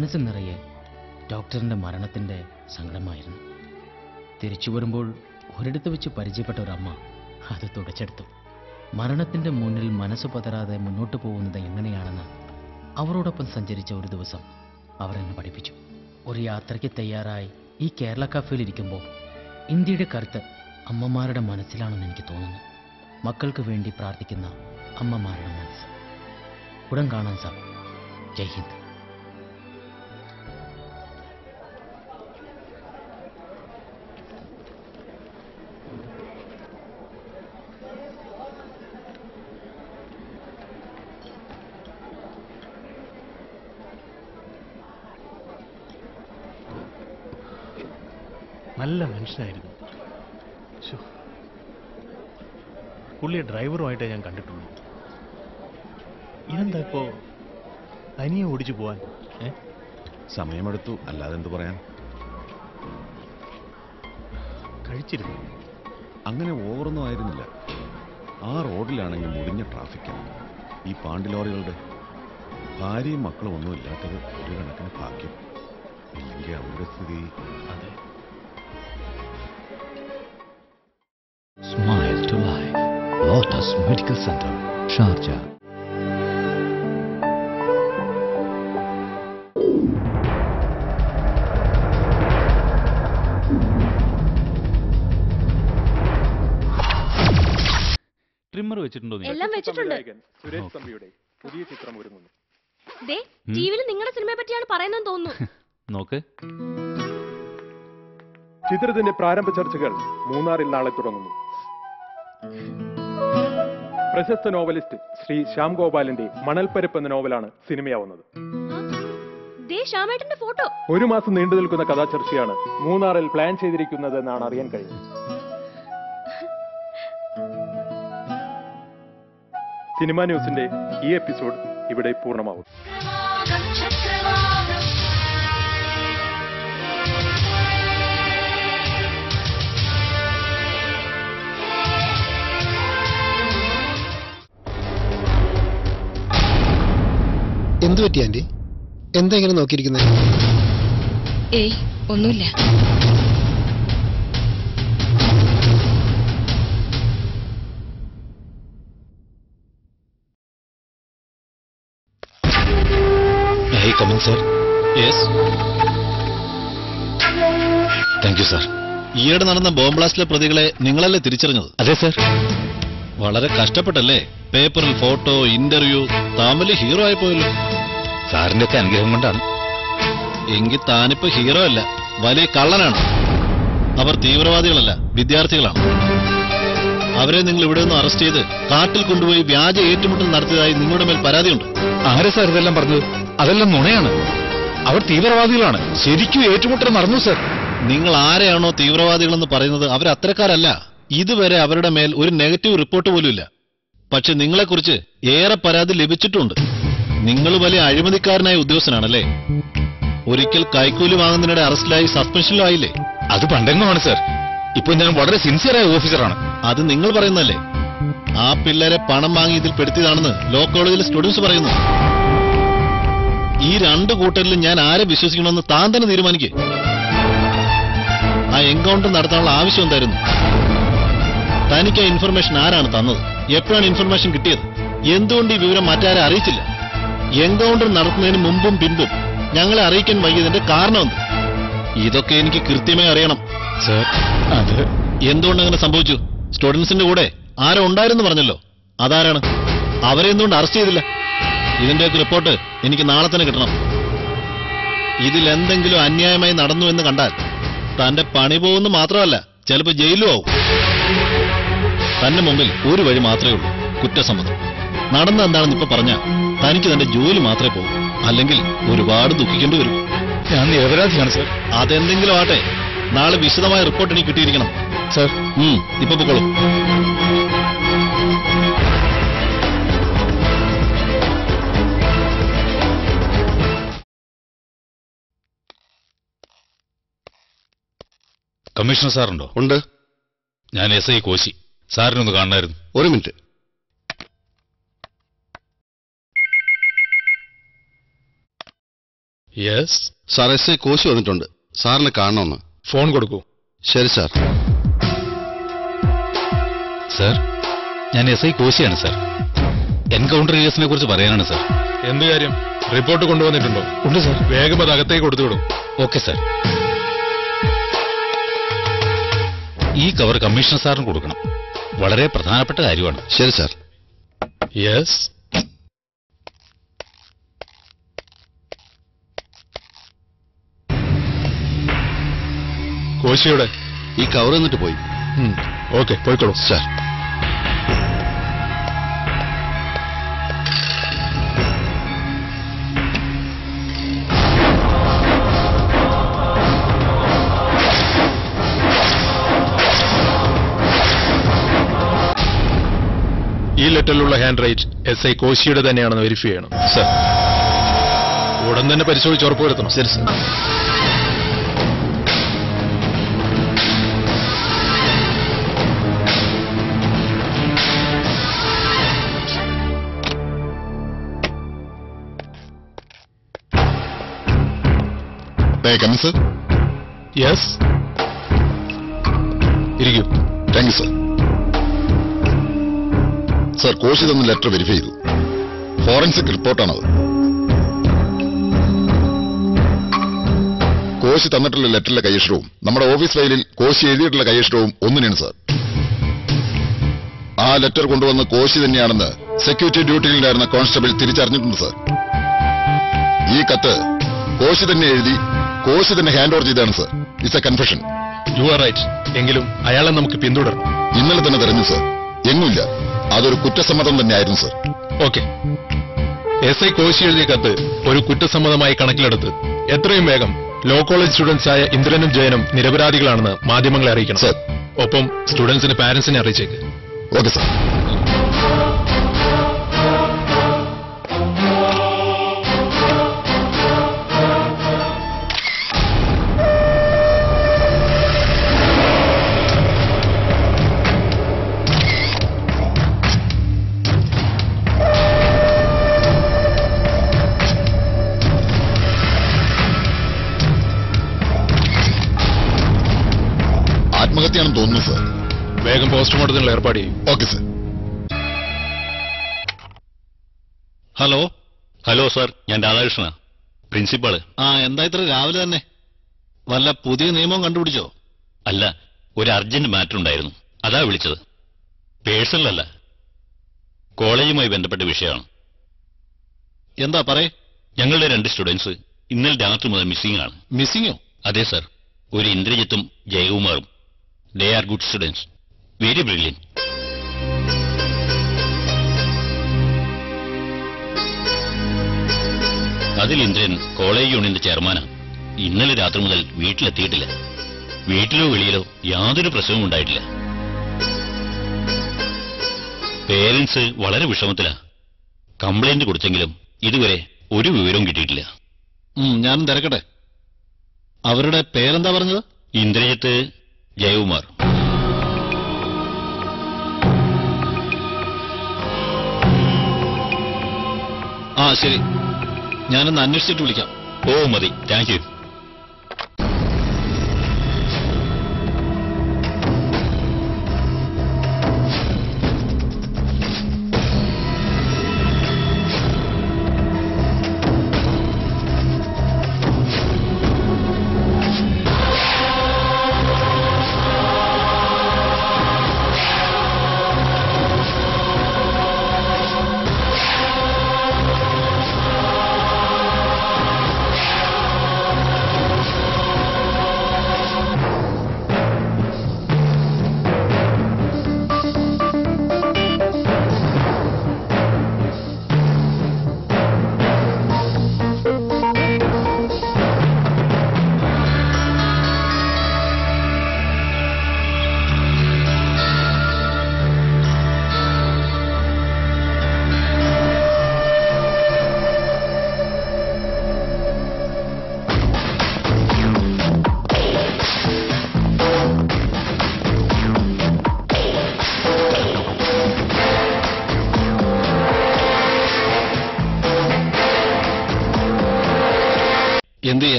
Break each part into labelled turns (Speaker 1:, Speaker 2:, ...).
Speaker 1: മനസ്സ് നിറയെ ഡോക്ടറിൻ്റെ മരണത്തിൻ്റെ സങ്കടമായിരുന്നു. തിരിച്ചു വരുമ്പോൾ ഒരിടത്ത് വെച്ച് പരിചയപ്പെട്ട ഒരമ്മ അത് തുടച്ചെടുത്തു. മരണത്തിൻ്റെ മുന്നിൽ മനസ്സ് പതരാതെ മുന്നോട്ട് പോകുന്നത് എങ്ങനെയാണെന്ന് അവരോടൊപ്പം സഞ്ചരിച്ച ഒരു ദിവസം അവർ എന്നെ പഠിപ്പിച്ചു. ഒരു യാത്രയ്ക്ക് തയ്യാറായി ഈ കേരള കഫേയിൽ ഇരിക്കുമ്പോൾ ഇന്ത്യയുടെ കരുത്ത് അമ്മമാരുടെ മനസ്സിലാണെന്ന് എനിക്ക് തോന്നുന്നു. മക്കൾക്ക് വേണ്ടി പ്രാർത്ഥിക്കുന്ന അമ്മമാരുടെ മനസ്സ്. ഉടൻ കാണാൻ സാർ. ജയ് ഹിന്ദ്.
Speaker 2: നല്ല മനുഷ്യനായിരുന്നു. പുള്ളിയെ ഡ്രൈവറുമായിട്ടേ ഞാൻ കണ്ടിട്ടുള്ളൂ. ഇതെന്താ ഇപ്പോ തനിയെ ഓടിച്ചു പോവാൻ?
Speaker 3: സമയമെടുത്തു, അല്ലാതെ എന്തു പറയാൻ.
Speaker 2: കഴിച്ചിരുന്നു.
Speaker 3: അങ്ങനെ ഓവറൊന്നും ആയിരുന്നില്ല. ആ റോഡിലാണെങ്കിൽ മുടിഞ്ഞ ട്രാഫിക്കാണ്. ഈ പാണ്ടി ലോറികളുടെ ഭാര്യയും മക്കളും ഒന്നും ഇല്ലാത്തത് ഒരു കണക്കിന് ഭാഗ്യം. ഇല്ലെങ്കിൽ അവരുടെ സ്ഥിതി.
Speaker 2: അതെ.
Speaker 4: Smile to life. Lotus Medical Center, Sharjah.
Speaker 5: Trimmer വെച്ചിട്ടുണ്ടോ?
Speaker 6: എല്ലാം വെച്ചിട്ടുണ്ട്.
Speaker 7: സുരേഷ് തമ്പിയുടെ പുതിയ ചിത്രം ഒരുങ്ങുന്നു.
Speaker 6: ദേ ടിവിയിൽ നിങ്ങളുടെ സിനിമയെ പറ്റിയാണ് പറയുന്നത് തോന്നുന്നു.
Speaker 5: നോക്ക്.
Speaker 7: ചിത്രത്തിന്റെ പ്രാരംഭ ചർച്ചകൾ മൂന്നാറിൽ നാളെ തുടങ്ങുന്നു. പ്രശസ്ത നോവലിസ്റ്റ് ശ്രീ ശ്യാം ഗോപാലിന്റെ മണൽപ്പരപ്പ് എന്ന നോവലാണ് സിനിമയാവുന്നത്.
Speaker 6: ഫോട്ടോ.
Speaker 7: ഒരു മാസം നീണ്ടു നിൽക്കുന്ന കഥാചർച്ചയാണ് മൂന്നാറിൽ പ്ലാൻ ചെയ്തിരിക്കുന്നത് എന്നാണ് അറിയാൻ കഴിഞ്ഞത്. സിനിമാ ന്യൂസിന്റെ ഈ എപ്പിസോഡ് ഇവിടെ പൂർണ്ണമാവും.
Speaker 8: എന്തു പറ്റി ആന്റി? എന്താ ഇങ്ങനെ നോക്കിയിരിക്കുന്നത്?
Speaker 6: ഏയ് ഒന്നുമില്ല.
Speaker 4: Sir. Yes. Thank you sir.
Speaker 9: ഈയിടെ നടന്ന ബോംബ് ബ്ലാസ്റ്റിലെ പ്രതികളെ നിങ്ങളല്ലേ തിരിച്ചറിഞ്ഞത്?
Speaker 4: അതെ സർ.
Speaker 9: വളരെ കഷ്ടപ്പെട്ടല്ലേ? പേപ്പറിൽ ഫോട്ടോ, ഇന്റർവ്യൂ, താമലി ഹീറോ ആയിപ്പോയല്ലോ.
Speaker 4: സാറിന്റെ ഒക്കെ അനുഗ്രഹം കൊണ്ടാണ്.
Speaker 9: എങ്കിൽ താനിപ്പോ ഹീറോ അല്ല, വലിയ കള്ളനാണ്. അവർ തീവ്രവാദികളല്ല, വിദ്യാർത്ഥികളാണ്. അവരെ നിങ്ങൾ ഇവിടെ നിന്ന് അറസ്റ്റ് ചെയ്ത് കാട്ടിൽ കൊണ്ടുപോയി വ്യാജ ഏറ്റുമുട്ടൽ നടത്തിയതായി നിങ്ങളുടെ മേൽ പരാതിയുണ്ട്.
Speaker 4: ആരെ സാർ ഇതെല്ലാം പറഞ്ഞത്? അതെല്ലാം നുണയാണ്. അവർ തീവ്രവാദികളാണ്. ശരിക്കും ഏറ്റുമുട്ടൽ നടന്നു സർ.
Speaker 9: നിങ്ങൾ ആരെയാണോ തീവ്രവാദികളെന്ന് പറയുന്നത് അവരത്തരക്കാരല്ല. ഇതുവരെ അവരുടെ മേൽ ഒരു നെഗറ്റീവ് റിപ്പോർട്ട് പോലുമില്ല. പക്ഷെ നിങ്ങളെക്കുറിച്ച് ഏറെ പരാതി ലഭിച്ചിട്ടുണ്ട്. നിങ്ങൾ വലിയ അഴിമതിക്കാരനായ ഉദ്യോഗസ്ഥനാണല്ലേ? ഒരിക്കൽ കൈക്കൂലി വാങ്ങുന്നതിനിടെ അറസ്റ്റിലായി സസ്പെൻഷനിലും ആയില്ലേ?
Speaker 4: അത് പണ്ടെങ്ങുമാണ് സർ. ഇപ്പൊ ഞാൻ വളരെ സിൻസിയറായ ഓഫീസറാണ്.
Speaker 9: അത് നിങ്ങൾ പറയുന്നല്ലേ? ആ പിള്ളേരെ പണം വാങ്ങി ഇതിൽ പെടുത്തിയതാണെന്ന് ലോ കോളേജിലെ സ്റ്റുഡൻസ് പറയുന്നു. ഈ രണ്ടു കൂട്ടരിലും ഞാൻ ആരെ വിശ്വസിക്കണമെന്ന് താൻ തന്നെ തീരുമാനിക്കേ. ആ എൻകൗണ്ടർ നടത്താനുള്ള ആവശ്യം എന്തായിരുന്നു? തനിക്ക് ആ ഇൻഫർമേഷൻ ആരാണ് തന്നത്? എപ്പോഴാണ് ഇൻഫർമേഷൻ കിട്ടിയത്? എന്തുകൊണ്ട് ഈ വിവരം മറ്റാരെ അറിയിച്ചില്ല? എൻകൗണ്ടർ നടത്തുന്നതിന് മുമ്പും പിൻപും ഞങ്ങളെ അറിയിക്കാൻ വൈകിയതിന്റെ കാരണമെന്ത്? ഇതൊക്കെ എനിക്ക് കൃത്യമായി അറിയണം
Speaker 4: സർ. അത്
Speaker 9: എന്തുകൊണ്ട് അങ്ങനെ സംഭവിച്ചു? സ്റ്റുഡൻസിന്റെ കൂടെ ആരോ ഉണ്ടായിരുന്നു പറഞ്ഞല്ലോ. അതാരാണ്? അവരെ എന്തുകൊണ്ട് അറസ്റ്റ് ചെയ്തില്ല? ഇതിന്റെയൊക്കെ റിപ്പോർട്ട് എനിക്ക് നാളെ തന്നെ കിട്ടണം. ഇതിലെന്തെങ്കിലും അന്യായമായി നടന്നു എന്ന് കണ്ടാൽ തന്റെ പണി പോകുന്ന മാത്രമല്ല, ചിലപ്പോൾ ജയിലും ആവും. തന്റെ മുമ്പിൽ ഒരു വഴി മാത്രമേ ഉള്ളൂ, കുറ്റസമ്മതം. നടന്ന എന്താണെന്ന് ഇപ്പൊ പറഞ്ഞാൽ തനിക്ക് തന്റെ ജോലി മാത്രമേ പോകും. അല്ലെങ്കിൽ ഒരുപാട് ദുഃഖിക്കേണ്ടി വരും.
Speaker 4: ഞാൻ നിരപരാധിയാണ് സർ.
Speaker 9: അതെന്തെങ്കിലും ആട്ടെ, നാളെ വിശദമായ റിപ്പോർട്ട് എനിക്ക് കിട്ടിയിരിക്കണം
Speaker 4: സർ.
Speaker 9: ഇപ്പൊ പൊക്കോളൂ.
Speaker 4: കമ്മീഷണർ സാറുണ്ടോ?
Speaker 3: ഉണ്ട്.
Speaker 4: ഞാൻ SI കോശി. സാറിനൊന്ന് കാണണമായിരുന്നു.
Speaker 3: ഒരു minute.
Speaker 4: Yes.
Speaker 9: Sir, S I Koshy വന്നിട്ടുണ്ട്. സാറിനെ കാണണമെന്ന്.
Speaker 4: ഫോൺ കൊടുക്കൂ.
Speaker 9: ശരി സാർ.
Speaker 4: സാർ, ഞാൻ SI കോശിയാണ് സാർ. എൻകൗണ്ടർ കേസിനെ കുറിച്ച് പറയാനാണ് സാർ. എന്ത് കാര്യം? റിപ്പോർട്ട് കൊണ്ടുവന്നിട്ടുണ്ടോ? ഉണ്ട് സാർ. വേഗം അത് അകത്തേക്ക് കൊടുത്തുവിടും. Okay sir. ഈ കവർ കമ്മീഷണർ സാറിന് കൊടുക്കണം. വളരെ പ്രധാനപ്പെട്ട കാര്യമാണ്.
Speaker 9: ശരി സാർ.
Speaker 4: യെസ്. കോശിയുടെ
Speaker 9: ഈ കവർ എന്നിട്ട് പോയി.
Speaker 4: ഓക്കെ, പോയിക്കോളൂ
Speaker 9: സാർ.
Speaker 4: ഈ ലെറ്ററിലുള്ള ഹാൻഡ് റൈറ്റ് SI കോശിയുടെ തന്നെയാണെന്ന് വെരിഫൈ ചെയ്യണം. സർ, ഉടൻ തന്നെ പരിശോധിച്ച് ഉറപ്പുവരുത്തണം.
Speaker 9: ശരി സാർ.
Speaker 3: സർ.
Speaker 4: യെസ്, ഇരിക്കൂ.
Speaker 3: Thank you sir. Sir, Koshy തന്ന ലെറ്റർ വെരിഫൈ ചെയ്തു. ഫോറൻസിക് റിപ്പോർട്ടാണത്. കോശി തന്നിട്ടുള്ള ലെറ്ററിലെ കൈയക്ഷരവും നമ്മുടെ ഓഫീസ് ഫയലിൽ കോശി എഴുതിയിട്ടുള്ള കൈയക്ഷരവും ഒന്നിനാണ് സർ. ആ ലെറ്റർ കൊണ്ടുവന്ന് കോശി തന്നെയാണെന്ന് സെക്യൂരിറ്റി ഡ്യൂട്ടിയിലുണ്ടായിരുന്ന കോൺസ്റ്റബിൾ തിരിച്ചറിഞ്ഞിട്ടുണ്ട് സർ. ഈ കത്ത് കോശി തന്നെ എഴുതി കോശി തന്നെ ഹാൻഡ് ഓവർ ചെയ്താണ് sir. It's a confession.
Speaker 4: You are right. എങ്കിലും അയാളെ നമുക്ക് പിന്തുടരണം.
Speaker 3: ഇന്നലെ തന്നെ തെരഞ്ഞു സർ. എങ്ങുമില്ല. അതൊരു കുറ്റസമ്മതം തന്നെയായിരുന്നു സർ.
Speaker 4: ഓക്കെ. SI കോശി എഴുതിയ കത്ത് ഒരു കുറ്റസമ്മതമായി കണക്കിലെടുത്ത് എത്രയും വേഗം ലോ കോളേജ് സ്റ്റുഡൻസായ ഇന്ദ്രനും ജയനും നിരപരാധികളാണെന്ന് മാധ്യമങ്ങളെ അറിയിക്കണം
Speaker 3: സർ.
Speaker 4: ഒപ്പം സ്റ്റുഡൻസിന് പാരന്റ്സിനെ അറിയിച്ചേക്ക്.
Speaker 3: Okay sir. ആത്മഹത്യയാണെന്ന് തോന്നുന്നു സർ.
Speaker 4: വേഗം പോസ്റ്റ്മോർട്ടത്തിനുള്ള ഏർപ്പാട് ചെയ്യും.
Speaker 3: Okay sir.
Speaker 9: Hello.
Speaker 5: Hello sir, ഞാൻ രാധാകൃഷ്ണ, പ്രിൻസിപ്പാള്.
Speaker 9: എന്താ ഇത്ര രാവിലെ തന്നെ? വല്ല പുതിയ നിയമം കണ്ടുപിടിച്ചോ?
Speaker 5: അല്ല, ഒരു അർജന്റ് മാറ്റർ ഉണ്ടായിരുന്നു, അതാ വിളിച്ചത്. പേഴ്സണലല്ല, കോളേജുമായി ബന്ധപ്പെട്ട വിഷയമാണ്.
Speaker 9: എന്താ പറയേ?
Speaker 5: ഞങ്ങളുടെ 2 സ്റ്റുഡൻസ് ഇന്നലെ രാത്രി മുതൽ മിസ്സിംഗ് ആണ്.
Speaker 9: മിസ്സിങ്ങോ?
Speaker 5: അതെ സാർ, ഒരു ഇന്ദ്രജിത്തും ജയകുമാറും. They are good students, very brilliant. അതിൽ ഇന്ദ്രൻ കോളേജ് യൂണിയന്റെ ചെയർമാനാണ്. ഇന്നലെ രാത്രി മുതൽ വീട്ടിലെത്തിയിട്ടില്ല. വീട്ടിലോ വെളിയിലോ യാതൊരു പ്രശ്നവും ഉണ്ടായിട്ടില്ല. പേരൻസ് വളരെ വിഷമത്തിലാ. കംപ്ലൈന്റ് കൊടുത്തെങ്കിലും ഇതുവരെ ഒരു വിവരവും കിട്ടിയിട്ടില്ല.
Speaker 9: ഞാനും തിരക്കട്ടെ. അവരുടെ പേരെന്താ പറഞ്ഞത്?
Speaker 5: ഇന്ദ്രജിത്ത്, ജയകുമാർ.
Speaker 9: ശരി, ഞാനൊന്ന് അന്വേഷിച്ചിട്ട് വിളിക്കാം.
Speaker 5: ഓ മതി, താങ്ക് യു.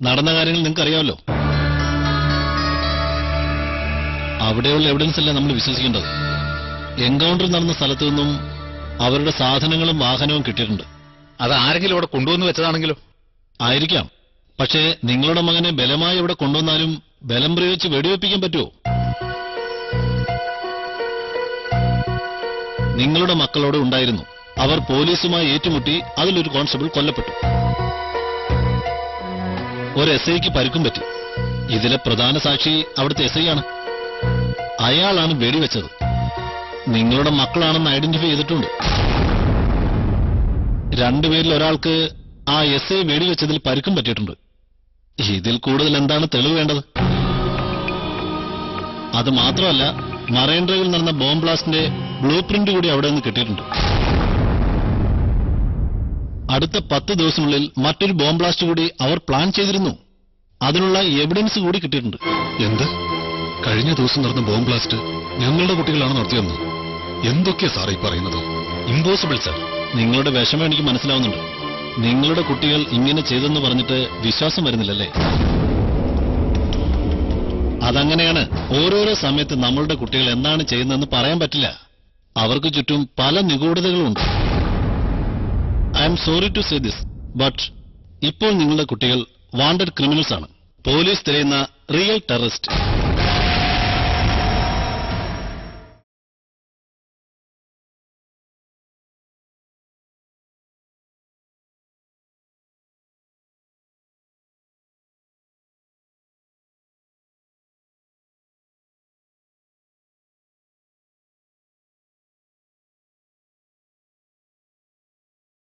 Speaker 9: നടന്ന കാര്യങ്ങൾ നിങ്ങൾക്ക് അറിയാമല്ലോ. അവിടെയുള്ള എവിഡൻസ് അല്ല നമ്മൾ വിശ്വസിക്കേണ്ടത്. എൻകൗണ്ടർ നടന്ന സ്ഥലത്തു നിന്നും അവരുടെ സാധനങ്ങളും വാഹനവും കിട്ടിയിട്ടുണ്ട്.
Speaker 4: അത് ആരെങ്കിലും ഇവിടെ കൊണ്ടുവന്ന് വെച്ചതാണെങ്കിലോ?
Speaker 9: ആയിരിക്കാം. പക്ഷേ നിങ്ങളുടെ മകനെ ബലമായി ഇവിടെ കൊണ്ടുവന്നാലും ബലം പ്രയോഗിച്ച് വെടിവെപ്പിക്കാൻ പറ്റുമോ? നിങ്ങളുടെ മക്കളോട് ഉണ്ടായിരുന്നു. അവർ പോലീസുമായി ഏറ്റുമുട്ടി അതിലൊരു കോൺസ്റ്റബിൾ കൊല്ലപ്പെട്ടു. ഒരു SIക്ക് പരിക്കും പറ്റി. ഇതിലെ പ്രധാന സാക്ഷി അവിടുത്തെ SI ആണ്. അയാളാണ് വെടിവെച്ചത്. നിങ്ങളുടെ മക്കളാണെന്ന് ഐഡന്റിഫൈ ചെയ്തിട്ടുണ്ട്. രണ്ടുപേരിൽ ഒരാൾക്ക് ആ SI വെടിവെച്ചതിൽ പരിക്കും പറ്റിയിട്ടുണ്ട്. ഇതിൽ കൂടുതൽ എന്താണ് തെളിവ് വേണ്ടത്? അത് മാത്രമല്ല, മറൈൻ ഡ്രൈവിൽ നടന്ന ബോംബ് ബ്ലാസ്റ്റിന്റെ ബ്ലൂ പ്രിന്റ് കൂടി അവിടെ നിന്ന് കിട്ടിയിട്ടുണ്ട്. അടുത്ത 10 ദിവസത്തിനുള്ളിൽ മറ്റൊരു ബോംബ് ബ്ലാസ്റ്റ് കൂടി അവർ പ്ലാൻ ചെയ്തിരുന്നു. അതിനുള്ള എവിഡൻസ് കൂടി കിട്ടിയിട്ടുണ്ട്.
Speaker 4: എന്ത്? കഴിഞ്ഞ ദിവസം നടന്ന ബോംബ് ബ്ലാസ്റ്റ് ഞങ്ങളുടെ കുട്ടികളാണ് നടത്തിയെന്ന് എന്തൊക്കെയാ സാർ ഈ പറയുന്നത്? Impossible sir.
Speaker 9: നിങ്ങളുടെ വിഷമം എനിക്ക് മനസ്സിലാവുന്നുണ്ട്. നിങ്ങളുടെ കുട്ടികൾ ഇങ്ങനെ ചെയ്തെന്ന് പറഞ്ഞിട്ട് വിശ്വാസം വരുന്നില്ലല്ലേ? അതങ്ങനെയാണ്. ഓരോരോ സമയത്ത് നമ്മളുടെ കുട്ടികൾ എന്താണ് ചെയ്യുന്നതെന്ന് പറയാൻ പറ്റില്ല. അവർക്ക് ചുറ്റും പല നിഗൂഢതകളുമുണ്ട്. I am sorry to say this, but ഇപ്പോൾ നിങ്ങളുടെ കുട്ടികൾ വാണ്ടഡ് ക്രിമിനൽസ് ആണ്. പോലീസ് തിരയുന്ന റിയൽ ടെററിസ്റ്റ്.